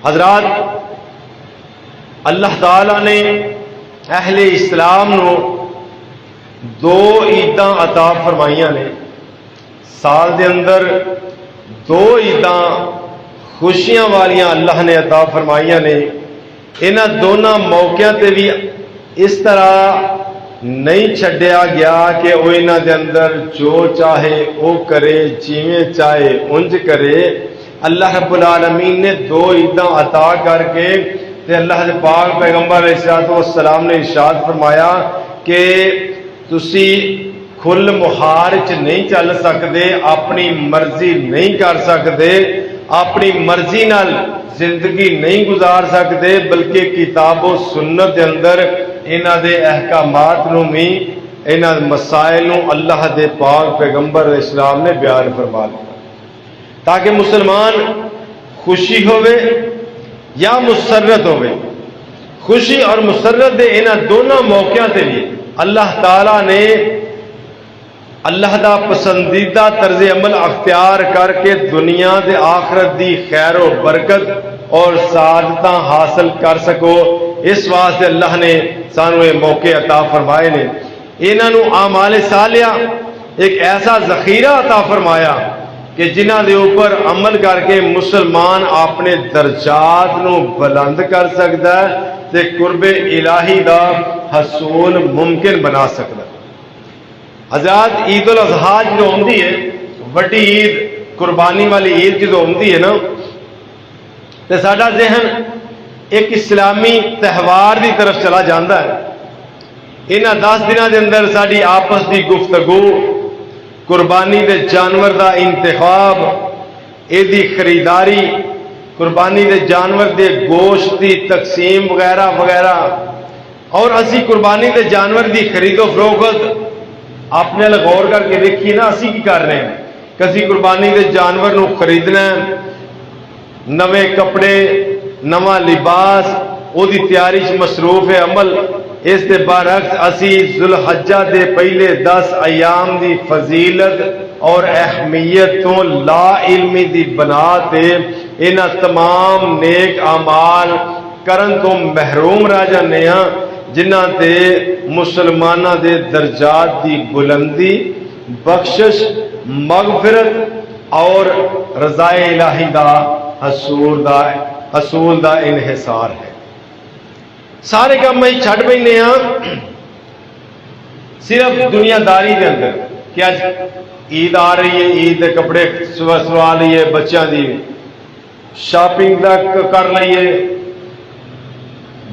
حضرات، اللہ تعالی نے اہل اسلام نو دو عیداں عطا فرمائیاں نے، سال دے اندر دو عیداں خوشیاں والیاں اللہ نے عطا فرمائیاں نے۔ انہاں دونوں موقعوں تے بھی اس طرح نہیں چھڈیا گیا کہ وہ انہاں دے اندر جو چاہے وہ کرے، جیویں چاہے انج کرے۔ اللہ رب العالمین نے دو عیداں عطا کر کے تے اللہ دے پاک پیغمبر علیہ الصلوۃ والسلام نے ارشاد فرمایا کہ تسی کھل مہار چ نہیں چل سکتے، اپنی مرضی نہیں کر سکتے، اپنی مرضی نال زندگی نہیں گزار سکتے، بلکہ کتاب و سنت دے اندر انہاں دے احکامات نو بھی، انہاں مسائل نو اللہ دے پاک پیغمبر علیہ السلام نے بیان فرما دیا تاکہ مسلمان خوشی ہوئے یا مسرت ہوئے۔ خوشی اور مسرت دے انہاں دونوں موقعوں تے بھی اللہ تعالی نے اللہ دا پسندیدہ طرز عمل اختیار کر کے دنیا دے آخرت دی خیر و برکت اور سعادتاں حاصل کر سکو، اس واسطے اللہ نے سانو یہ موقع عطا فرمائے نے۔ انہاں نو اعمال صالحہ ایک ایسا ذخیرہ عطا فرمایا کہ جنہاں دے اوپر عمل کر کے مسلمان اپنے درجات نو بلند کر سکتا ہے تے قرب الہی دا حصول ممکن بنا سکتا ہے۔ حضرات، عید الاضحیٰ جو ہوندی ہے، بڑی عید، قربانی والی عید جو ہوندی ہے نا، تے ساڈا ذہن ایک اسلامی تہوار دی طرف چلا جاندہ ہے۔ انہاں 10 دنوں دے اندر ساڈی آپس دی گفتگو، قربانی دے جانور دا انتخاب، اے دی خریداری، قربانی دے جانور دے گوشت دی تقسیم وغیرہ وغیرہ، اور اسی قربانی دے جانور دی خرید و فروخت اپنے غور کر کے دیکھیے نا، اسی کی کر رہے ہیں؟ کسی قربانی دے جانور نو خریدنا ہے، نوے کپڑے، نواں لباس، او دی تیاری چ مصروف ہے عمل۔ اس دے برعکس اسی ذوالحجہ دے پہلے 10 ایام دی فضیلت اور اہمیت تو لا علمی دی بنا تے انہاں تمام نیک اعمال کرن تو محروم رہ جانے ہاں جنہاں تے مسلمانہ دے درجات دی بلندی، بخشش، مغفرت اور رضا الہی دا حصول دا انحصار ہے۔ سارے کام میں چھڑ بینے ہاں صرف دنیا داری دے اندر کہ آج عید آ رہی ہے، عید دے کپڑے سوا لیے، بچیاں دی شاپنگ تک کر لئیے،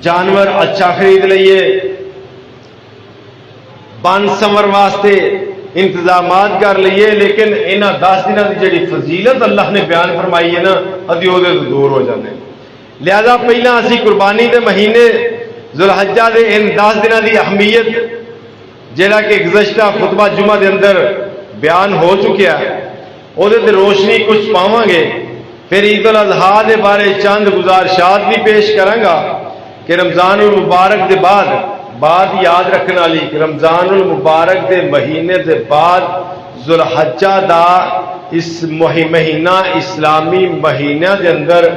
جانور اچھا خرید لئیے، بن سمر واسطے انتظامات کر لئیے، لیکن انہاں 10 دنوں کی جڑی فضیلت اللہ نے بیان فرمائی ہے نا، ادھی وہ دور ہو جانے۔ لہذا پہلا اسی قربانی دے مہینے ذوالحجہ دے ان 10 دنوں کی اہمیت جہاں کہ گزشتہ خطبہ جمعہ دے اندر بیان ہو چکیا ہے، وہ دے روشنی کچھ پاواں گے۔ پھر عید الاضحیٰ دے بارے چند گزارشات بھی پیش کروں گا کہ رمضان المبارک دے بعد بات یاد رکھنے والی کہ رمضان المبارک دے مہینے دے بعد ذوالحجہ دا اس مہینہ اسلامی مہینہ دے اندر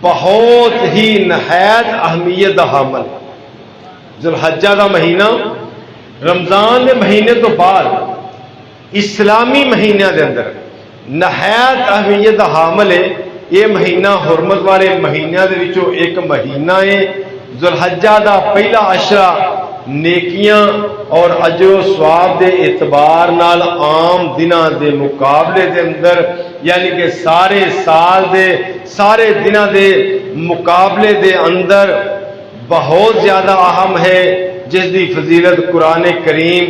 بہت ہی نہایت اہمیت دا حامل۔ ذوالحجہ دا مہینہ رمضان دے مہینے تو بعد اسلامی مہینہ دے اندر نہایت اہمیت دا حامل ہے۔ یہ مہینہ حرمت والے مہینہ دے وچوں ایک مہینہ ہے۔ ذوالحجہ دا پہلا عشرہ نیکیاں اور اجر و ثواب دے اعتبار نال عام دناں دے مقابلے دے اندر، یعنی کہ سارے سال دے سارے دناں دے مقابلے دے اندر بہت زیادہ اہم ہے، جس دی فضیلت قرآن کریم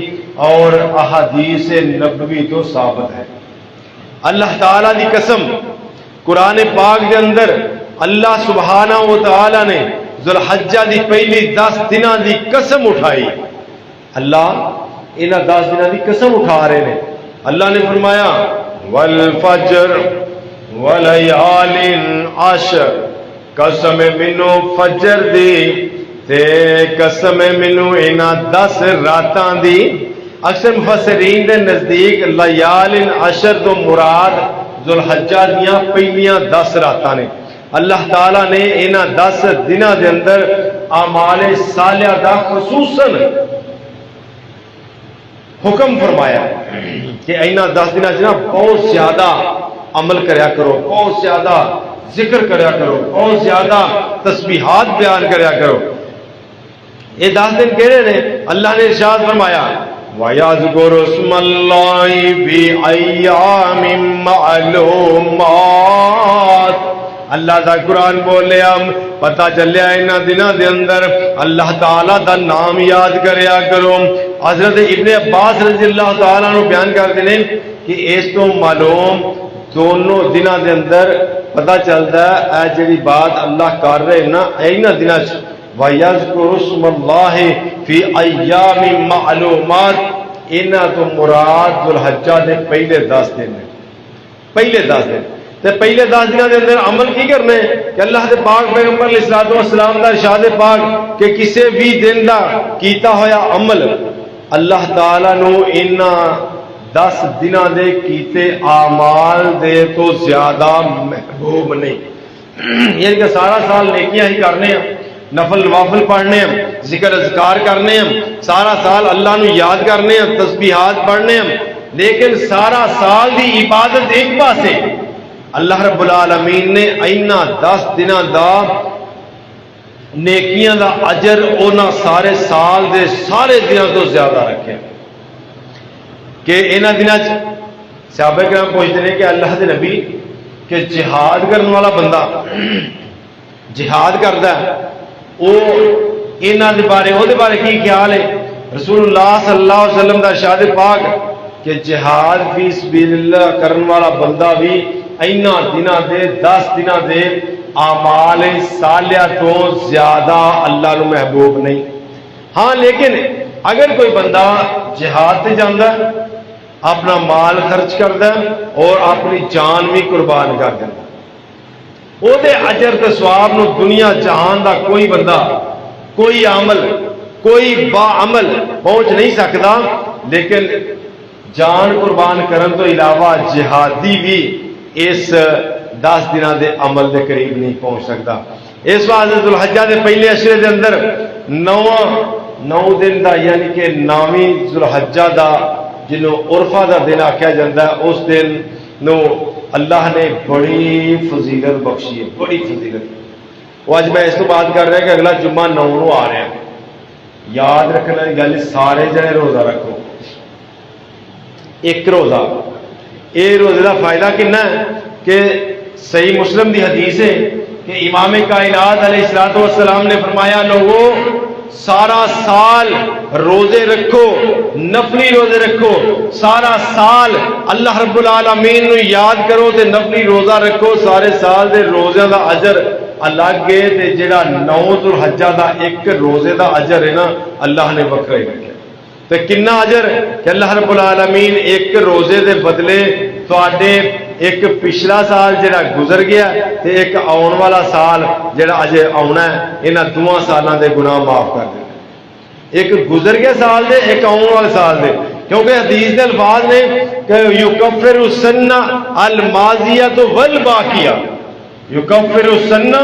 اور احادیث نبوی تو ثابت ہے۔ اللہ تعالیٰ دی قسم، قرآن پاک دے اندر اللہ سبحانہ و تعالیٰ نے ذوالحجہ دی پہلی 10 دنوں دی قسم اٹھائی۔ اللہ انہاں 10 دنوں دی قسم اٹھا رہے ہیں۔ اللہ نے فرمایا والفجر ولیال عشر، قسم منو فجر دی تے قسم منو انہاں 10 راتاں دی۔ اکثر مفسرین دے نزدیک لیال عشر تو مراد ذوالحجہ دیاں پہلیاں 10 راتاں نے۔ اللہ تعالیٰ نے انہاں 10 دنوں دے اندر اعمال صالحہ دا خصوصاً حکم فرمایا کہ انہاں 10 دنوں نا بہت زیادہ عمل کریا کرو، بہت زیادہ ذکر کریا کرو، بہت زیادہ تسبیحات بیان کریا کرو۔ یہ 10 دن کہڑے نے؟ اللہ نے ارشاد فرمایا وَيَذْكُرُ اسْمَ اللَّهِ فِي أَيَّامٍ مَّعْلُومَاتٍ۔ اللہ دا قرآن بولے ہم پتہ چلیا انہاں دنوں دے اندر اللہ تعالیٰ دا نام یاد کریا کرو۔ حضرت ابن عباس رضی اللہ تعالیٰ عنہ بیان کرتے ہیں کہ اس تو معلوم دونوں دنوں دے اندر پتہ چلتا ہے اے جڑی بات اللہ کر رہے نا انہاں دنوں چ وَيَذْكُرُ اسْمَ اللَّهِ فِي أَيَّامٍ مَّعْلُومَاتٍ، انہاں تو مراد ذوالحجہ دے پہلے 10 دن ہیں، پہلے 10 دن تے پہلے 10 دنوں دے اندر عمل کی کرنے کہ اللہ دے پاک پیغمبر علیہ الصلوۃ والسلام دا ارشاد پاک کہ کسی بھی دن دا کیتا ہویا عمل اللہ تعالیٰ نو انہاں 10 دنوں دے کیتے اعمال دے تو زیادہ محبوب نہیں۔ یعنی کہ سارا سال نیکیاں ہی کرنے ہیں، نفل نوافل پڑھنے ہیں، ذکر اذکار کرنے ہیں، سارا سال اللہ نو یاد کرنے ہیں، تسبیحات پڑھنے ہیں، لیکن سارا سال دی عبادت ایک پاسے اللہ رب العالمین نے اینا 10 دنوں دا نیکیاں دا اجر اونا سارے سال دے سارے دنوں تو زیادہ رکھے کہ انہاں دنوں صحابہ کرام پوچھتے ہیں کہ اللہ دے نبی کہ جہاد کرنے والا بندہ جہاد کرتا ہے وہ انہاں دے بارے کی خیال ہے؟ رسول اللہ صلی اللہ علیہ وسلم دا ارشاد پاک کہ جہاد فی سبیل اللہ کرنے والا بندہ بھی اینا دنوں دے 10 دنوں دے اعمال صالحہ تو زیادہ اللہ نو محبوب نہیں۔ ہاں لیکن اگر کوئی بندہ جہاد تے جاندا ہے، اپنا مال خرچ کردا ہے اور اپنی جان بھی قربان کر دیندا او دے اجر تے ثواب نو دنیا جہان دا کوئی بندہ کوئی عمل کوئی با عمل پہنچ نہیں سکتا، لیکن جان قربان کرن تو علاوہ جہادی بھی اس 10 دنوں دے عمل دے قریب نہیں پہنچ سکتا۔ اس واسطے ذوالحجہ دے پہلے عشرے دے اندر 9 دن دا یعنی کہ 9ویں ذوالحجہ دا جنہوں عرفہ دا دن آکھیا جاتا ہے اس دن نو اللہ نے بڑی فضیلت بخشی ہے، بڑی فضیلت۔ وہ اج میں اس تو بات کر رہا کہ اگلا جمعہ 9 نو آ رہے ہیں، یاد رکھنا گل سارے جنے روزہ رکھو، ایک روزہ۔ یہ روزے کا فائدہ کنا ہے کہ صحیح مسلم دی حدیث ہے کہ امام کائنات علیہ الصلوۃ والسلام نے فرمایا لوگو سارا سال روزے رکھو، نفلی روزے رکھو، سارا سال اللہ رب العالمین نو یاد کرو تے نفلی روزہ رکھو، سارے سال دے روزے دا اجر الگ ہے تے جڑا 9 ذوالحجہ دا ایک روزے دا اجر ہے نا اللہ نے وکھرا ہی رکھا تے کنا اجر کہ اللہ رب العالمین ایک روزے دے بدلے تواڈے ایک پچھلا سال جڑا گزر گیا تے ایک آن والا سال جڑا اجے آنا ہے انہاں دونوں سالاں دے گناہ معاف کر دے، ایک گزر گیا سال دے ایک آن والے سال دے، کیونکہ حدیث دے الفاظ نے کہ یکفر السنہ الماضیۃ والباقیہ، یکفر السنہ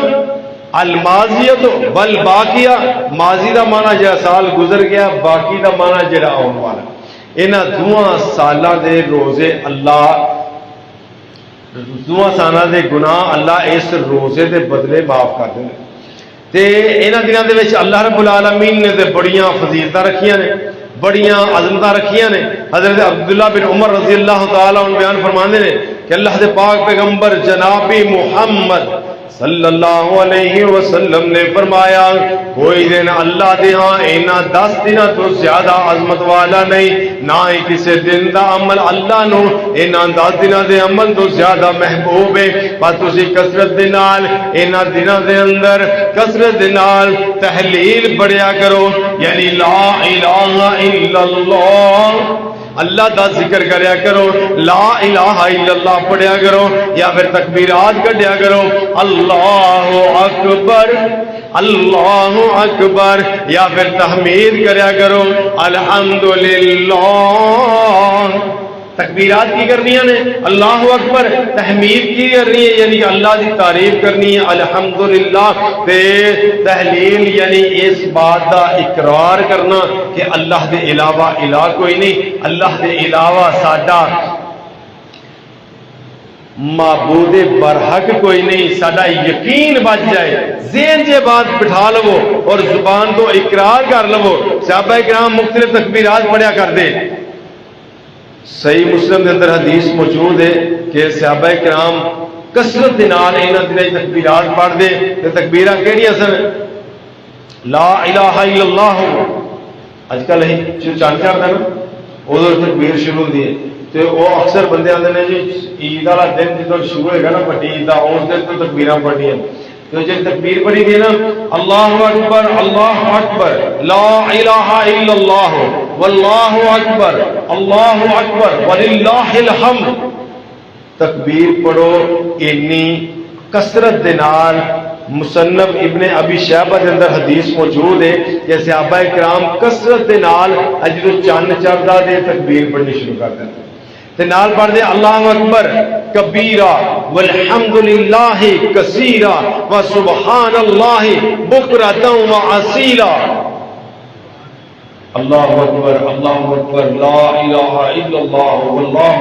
الماضیۃ والباقیہ، ماضی دا معنی جڑا سال گزر گیا، باقی دا معنی جڑا آن والا۔ انہاں دونوں سالاں دے روزے اللہ دونوں سالاں دے گناہ اللہ اس روزے دے بدلے معاف کر دیں تے انہاں دنوں دے وچ اللہ رب العالمین نے تے بڑیاں فضیلتاں رکھیاں نے، بڑیاں عظمتاں رکھیاں نے۔ حضرت عبداللہ بن عمر رضی اللہ تعالیٰ عنہ بیان فرماندے نے کہ اللہ دے پاک پیغمبر جناب محمد صلی اللہ علیہ وسلم نے فرمایا کوئی دن اللہ دے ہاں اینا 10 دنوں تو زیادہ عظمت والا نہیں، نہ ہی کسی دن دا عمل اللہ نو اینا 10 دنوں دے عمل تو زیادہ محبوب ہے۔ پر تسی کثرت دے نال اینا دنوں دے اندر کثرت دے نال تحلیل پڑھیا کرو، یعنی لا الہ الا اللہ، اللہ دا ذکر کریا کرو، لا الہ الا اللہ پڑھیا کرو، یا پھر تکبیرات کڈیا کرو، اللہ اکبر اللہ اکبر، یا پھر تحمید کریا کرو الحمدللہ تکبیرات کی کرنی نے، اللہ اکبر تحمید کی کرنی ہے یعنی اللہ کی تعریف کرنی ہے، الحمدللہ تے تحلیل یعنی اس بات کا اقرار کرنا کہ اللہ دے علاوہ الہ کوئی نہیں، اللہ دے علاوہ ساڈا معبود برحق کوئی نہیں، ساڈا یقین بچ جائے، ذہن سے بات بٹھا لو اور زبان تو اقرار کر لو۔ صحابہ کرام مختلف تکبیرات پڑھیا کر دے۔ صحیح مسلم کے اندر حدیث موجود ہے کہ صحابہ کرام کثرت دے نال انہاں دنوں تکبیرات پڑھ دے تے تکبیراں کیڑیاں سن؟ لا الہ الا اللہ، اج کل چند کردا نا ادھر تکبیر شروع ہوندی ہے تے وہ اکثر بندے آتے ہیں جی عید والا دن جدو شروع ہوئے گا نا بڑی عید کا اس دن تو تکبیراں پڑھنی ہیں، تو جب تکبیر پڑھی گئی نا اللہ اکبر لا الہ الا اللہ واللہ اکبر وللہ الحمد، تکبیر پڑھو انی کثرت دے نال۔ مصنف ابن ابی شیبہ کے اندر حدیث موجود ہے کہ صحابہ کرام کثرت دے نال جدو چند چڑھدا دے تکبیر پڑھنی شروع کر دیتے تے نال پڑھ دے اللہ اکبر کبیرہ والحمدللہ کثیرہ وسبحان اللہ بکرۃ واسیلا۔ اللہ اکبر لا الہ الا اللہ واللہ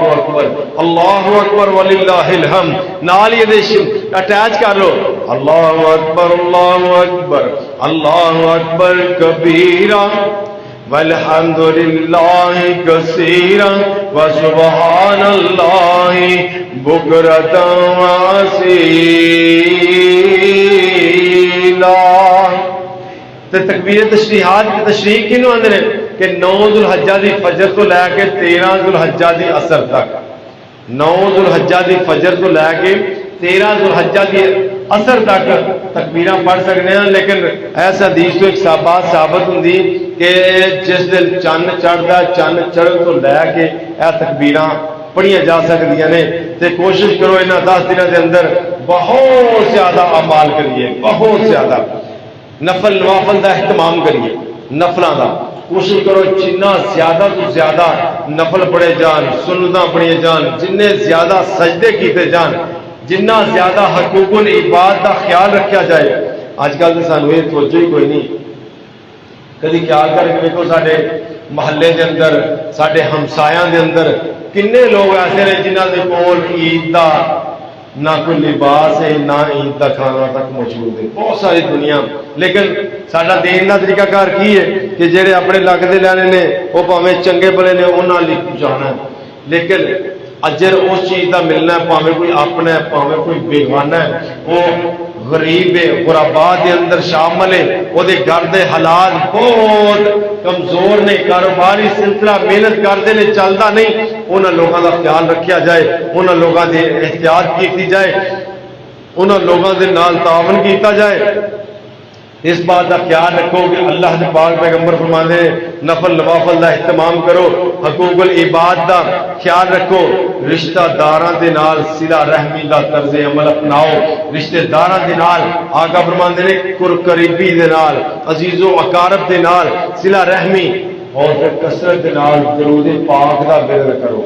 اکبر وللہ الحمد، نال یہ اٹیچ کر لو اللہ اکبر کبیرہ والحمدللہ کثیرا وسبحان اللہ بکرۃ واسیلا۔ تے تکبیر تشریحات کی تشریح کینوں آندے نے کہ 9 ذوالحجہ دی فجر تو لے کے 13 ذوالحجہ دی عصر تک، 9 ذوالحجہ دی فجر تو لے کے 13 ذوالحجہ دی عصر تک تکبیراں پڑھ سکتے ہیں، لیکن ایسا حدیث تو ایک بات ثابت ہوندی کہ جس دن چند چڑھدا چند چڑھن تو لے کے اے تکبیراں پڑھیاں جا سکدیاں نے۔ تے کوشش کرو انہاں 10 دنوں دے اندر بہت زیادہ اعمال کریے، بہت زیادہ نفل نوافل دا اہتمام کریے، نفلاں دا کوشش کرو جنہ زیادہ تو زیادہ نفل پڑھے جان، سنتاں پڑھیاں جان، جننے زیادہ سجدے کیتے جان، جنہ زیادہ حقوق العباد کا خیال رکھا جائے۔ اج کل تو سانو یہ توجہ ہی کوئی نہیں، کدی خیال کر کے دیکھو سارے محلے دے اندر سارے ہمسایاں دے اندر کنے لوگ ایسے ہیں جنہ دے کول عید دا نہ کوئی لباس ہے نہ عید کا کھانا تک موجود ہے، بہت ساری دنیا۔ لیکن ساڈا دین کا طریقہ کار کی ہے کہ جہے اپنے لگتے لینے نے وہ پاویں چنگے بلے نے انہاں لے پہنچانا ہے، لیکن اجر اس چیز کا ملنا ہے پاویں کوئی اپنا ہے پاویں کوئی بیگانہ ہے، وہ غریب ہے، غربا دے اندر شامل ہے، وہ دے گھر دے حالات بہت کمزور نے، کاروباری سلسلہ محنت کرتے ہیں چلتا نہیں، انہاں لوگوں کا خیال رکھا جائے، انہاں لوگوں کی احتیاط کی جائے، انہاں لوگوں کے نال تعاون کیتا جائے۔ اس بات کا خیال رکھو کہ اللہ کے پاک پیغمبر فرماتے ہیں نفل نوافل کا اہتمام کرو، حقوق العباد کا خیال رکھو، رشتہ داراں دے نال صلہ رحمی کا طرز عمل اپناؤ، رشتہ داراں دے نال آقا فرماتے ہیں قریبی دے نال، عزیز و اقارب دے نال صلہ رحمی، اور پھر کثرت دے نال درود پاک کا ورد کرو،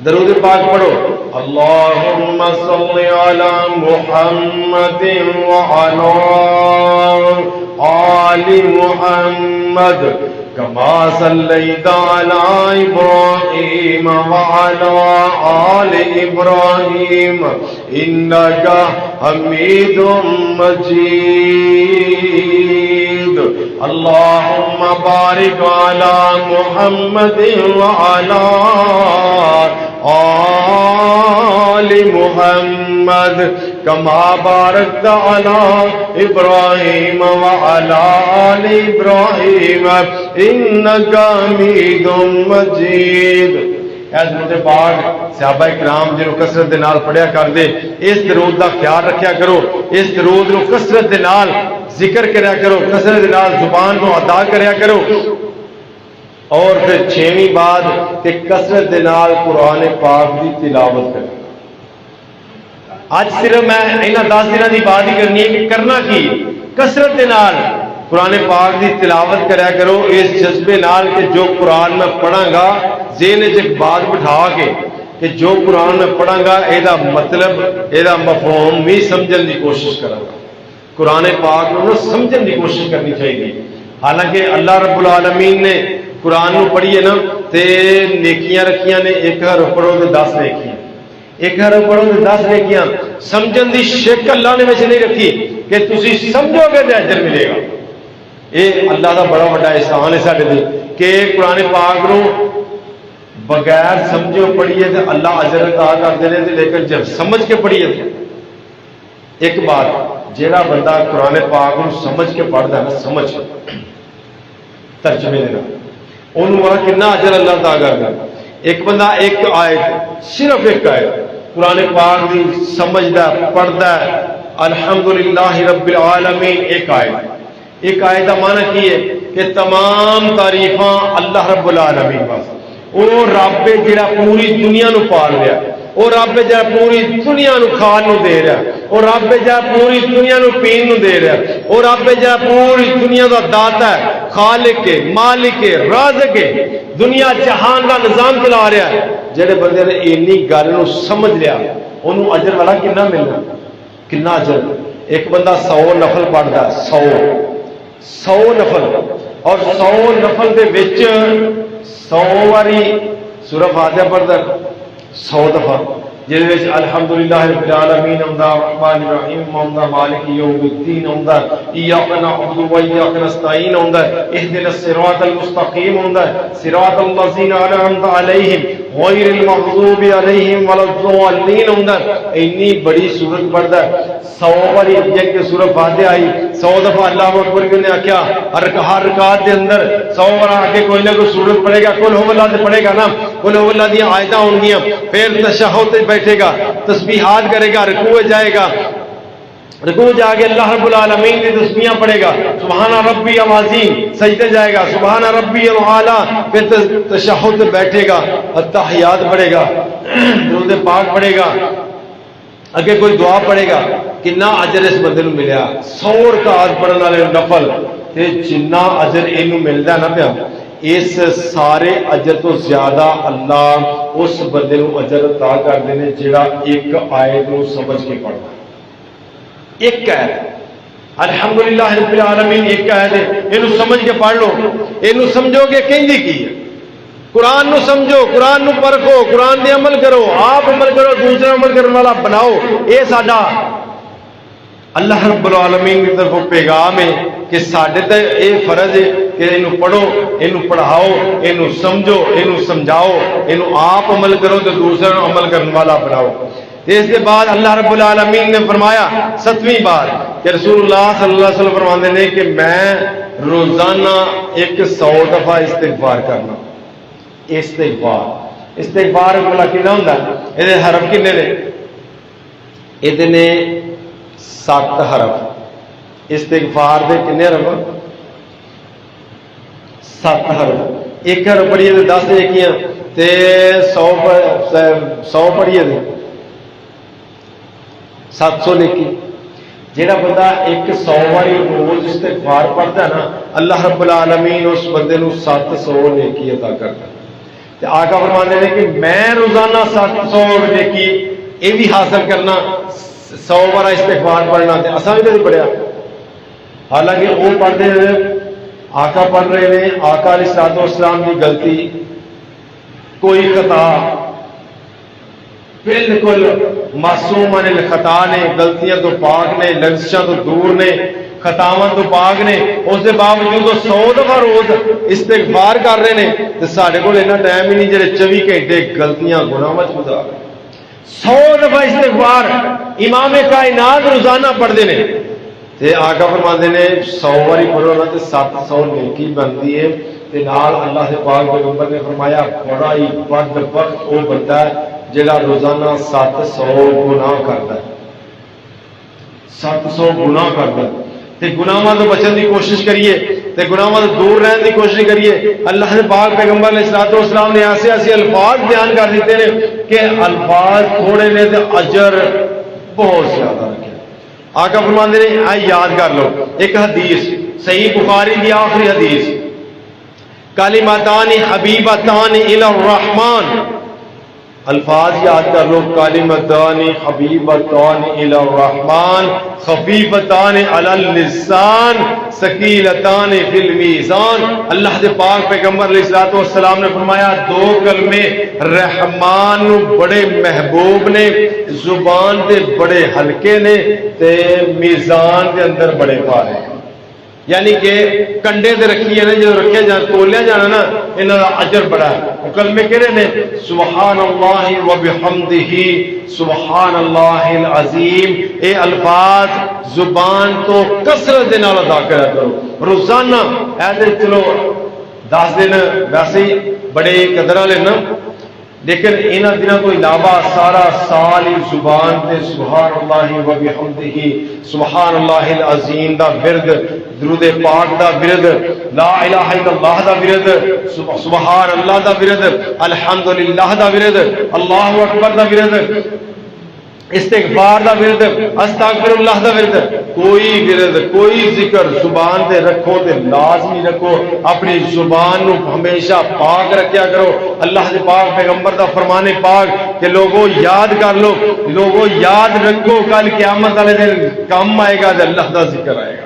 درود پاک پڑھو۔ اللہم صلی علی محمد وعلی آل محمد کما صلیت علی ابراہیم وعلی آل ابراہیم انک حمید مجید۔ اللہم بارک علی محمد وعلی آل محمد کما بارکت علی ابراہیم وعلی آل ابراہیم انک حمید مجید۔ اے درود پاک صحابہ کرام جنہوں کثرت دے نال پڑھیا کر دے، اس درود دا خیال رکھیا کرو، اس درود نو کثرت دے نال ذکر کریا کرو، کثرت دے نال زبان کو ادا کریا کرو۔ اور پھر 6ویں بات کہ کثرت دے نال قرآن پاک دی تلاوت کرنا۔ آج صرف میں انہاں 10 دنوں کی بات ہی کرنی ہے کہ کرنا کی کثرت دے نال قرآن پاک دی تلاوت کریا کرو اس جذبے نال کہ جو قرآن میں پڑھاں گا ذہن وچ ایک بات بٹھا کے کہ جو قرآن میں پڑھاں گا یہ مطلب یہ مفہوم بھی سمجھن کی کوشش کروں گا. قرآن پاک کو سمجھن کی کوشش کرنی چاہیے. حالانکہ اللہ رب العالمین نے قرآن کو پڑھیے نا تے نیکیاں رکھیاں نے 1 حرف پڑھو تو 10 نیکیاں 1 حرف پڑھو تو 10 نیکیاں. سمجھن دی شک اللہ نے وچ نہیں رکھی کہ تسی سمجھو گے تو اجر ملے گا. یہ اللہ کا بڑا بڑا احسان ہے سارے دل کہ قرآن پاک نو بغیر سمجھو پڑھیے تو اللہ اجر عطا کرتے ہیں لیکن جب سمجھ کے پڑھیے ایک بات جہاں بندہ قرآن پاک نو سمجھ کے پڑھتا ہے نا سمجھ ترجمے دینا انہوں کتنا اجر اللہ عطا کرتا ہے. ایک بندہ ایک آیت صرف ایک آیت قرآن پاک دی سمجھدا پڑھتا ہے الحمدللہ رب العالمین ایک آیت کا معنی کی ہے کہ تمام تعریفاں اللہ رب العالمین واسطے. وہ رب جڑا پوری دنیا نو پال رہا وہ رب جڑا پوری دنیا نو کھان نو دے رہا وہ رب جڑا پوری دنیا نو پین نو دے رہا وہ رب جڑا پوری دنیا دا داتا ہے خالق ہے مالک ہے رازق ہے دنیا جہان کا نظام چلا رہا ہے. جڑے بندے نے اینی گل نو سمجھ لیا انہوں اجر والا کنا ملنا کنا اجر. ایک بندہ 100 نفل پڑھتا ہے 100 نفل اور 100 نفل دے وچ 100 واری سورہ فاتحہ پڑھتا 100 دفعہ جس الحمدللہ رب العالمین الرحمن الرحیم مالک یوم الدین ایاک نعبد و ایاک نستعین اہدنا الصراط المستقیم صراط الذین انعمت علیہم غیر المغضوب علیہم ولا الضالین اتنی بڑی سورت پڑھتا ہے. 100 باری جن کے سورہ فاتحہ آئی 100 دفعہ اللہ اکبر نے آخیا ہر رکعت کے اندر 100 بار آگے کوئی نہ کوئی سورت پڑھے گا قل هو اللہ سے پڑھے گا نا قل هو اللہ دی آیتاں ہوں گی پھر تشہد بیٹھے گا تسبیحات کرے گا رکوع جائے گا رکوع جا کے اللہ رب العالمین کی تسبیحاں پڑھے گا سبحان ربی العظیم سجدے جائے گا سبحان ربی الاعلی پھر تشہد بیٹھے گا التحیات پڑھے گا درود پاک پڑھے گا اگے کوئی دعا پڑھے گا. کنا اجر اس بندے نو ملیا 100 رکعت پڑھن والے نفل تے جنہ اجر اینو ملدا نا پیا اس سارے اجر تو زیادہ اللہ اس بندے نو اجر عطا کردے نے جڑا ایک آیت نو سمجھ کے پڑھدا. ایک آیت الحمدللہ رب العالمین ایک آیت ہے اینو سمجھ کے پڑھ لو اینو سمجھو گے کہندی کی ہے. قرآن نو سمجھو قرآن نو پرکھو قرآن دے عمل کرو آپ عمل کرو دوسرا عمل کرنے والا بناؤ. اے ساڈا اللہ رب العالمین کی طرف پیغام ہے کہ ساڈے تے اے فرض ہے کہ اینو پڑھو اینو پڑھاؤ اینو سمجھو اینو سمجھاؤ اینو آپ عمل کرو تو دوسرا عمل کرنے والا بناؤ. اس کے بعد اللہ رب العالمین نے فرمایا 7ویں بات کہ رسول اللہ صلی اللہ علیہ وسلم فرماتے ہیں کہ میں روزانہ 100 دفعہ استغفار کرنا. استغفار والا کتنا ہوتا ہے یہ حرف کنے نے یہ 7 حرف استغفار دے کنے حرف 7 حرف. ایک حرف پڑھیے 10 نیکیاں تے 100 پڑھیے 700 نیکی. جہاں بندہ 100 واری روز استغفار پڑھتا ہے نا اللہ رب العالمین اس بندے نو 700 نیکی عطا کرتا ہے. آقا فرماتے ہیں کہ میں روزانہ 700 نیکی یہ بھی حاصل کرنا 100 بار استغفار پڑھنا تے اساں بھی نہیں پڑھیا. حالانکہ وہ پڑھتے ہیں آقا پڑھ رہے ہیں آقا علیہ الصلوۃ والسلام کی غلطی کوئی خطا بالکل معصوم عن الخطا نے غلطیاں تو پاک نے لغزشاں تو دور نے خطاواں تو پاک نے اس کے باوجود 100 دفعہ روز استغفار کر رہے ہیں تو سارے کو اتنا ٹائم ہی نہیں جڑے 24 گھنٹے غلطیاں گناہ وچ گزار 100 دفعہ استغفار امام کائنات روزانہ پڑھتے ہیں. آقا فرماتے ہیں 100 واری پڑھو نا تو 700 نیکی بنتی ہے. نال اللہ سے پاک پیغمبر نے فرمایا بڑا ہی بدبخت وہ بندہ ہے جڑا روزانہ 700 گناہ کرتا ہے 700 گناہ کرتا ہے. گناہاں تو بچن کی کوشش کریے گناہاں تو دور رہنے کی کوشش کریے. اللہ نے پاک پیغمبر علیہ الصلوۃ والسلام نے ایسے الفاظ بیان کر دیتے ہیں کہ الفاظ تھوڑے نے تو اجر بہت زیادہ رکھے. آقا فرماتے ہیں آئی یاد کر لو ایک حدیث صحیح بخاری کی آخری حدیث، کلمتان حبیبتان الی الرحمن، الفاظ یاد کر لو، کلمتان حبیبتان الی الرحمن خفیفتان علی اللسان ثقیلتان فی المیزان۔ اللہ دے پاک پیغمبر علیہ الصلوۃ والسلام نے فرمایا دو کلمے رحمان نو بڑے محبوب نے، زبان دے بڑے ہلکے نے تے میزان دے اندر بڑے بھاری ہیں، یعنی کہ کنڈے تے رکھیے نا، جو رکھے جان تولیا جانا نا، انہاں دا اجر بڑا ہے۔ وہ کلمے کہڑے نے؟ سبحان اللہ و بحمدہ سبحان اللہ العظیم۔ اے الفاظ زبان تو کثرت دے نال ادا کریا کرو روزانہ۔ ایسے چلو 10 دن ویسے ہی بڑے قدر والے نا، لیکن انہاں دنوں تو علاوہ سارا سال ہی زبان تے سبحان اللہ و بحمدہ سبحان اللہ العظیم دا ورد، درود پاک دا ورد، لا الہ الا اللہ دا ورد، سبحان اللہ دا ورد، الحمدللہ دا ورد، اللہ اکبر دا ورد، استغفار دا ورد، استغفر اللہ دا ورد، کوئی ورد کوئی ذکر زبان تے رکھو تے لازمی رکھو، اپنی زبان نو ہمیشہ پاک رکھیا کرو۔ اللہ دے پاک پیغمبر دا فرمان پاک کہ لوگوں یاد کر لو، لوگوں یاد رکھو، کل قیامت والے دن کام آئے گا تے اللہ دا ذکر آئے گا۔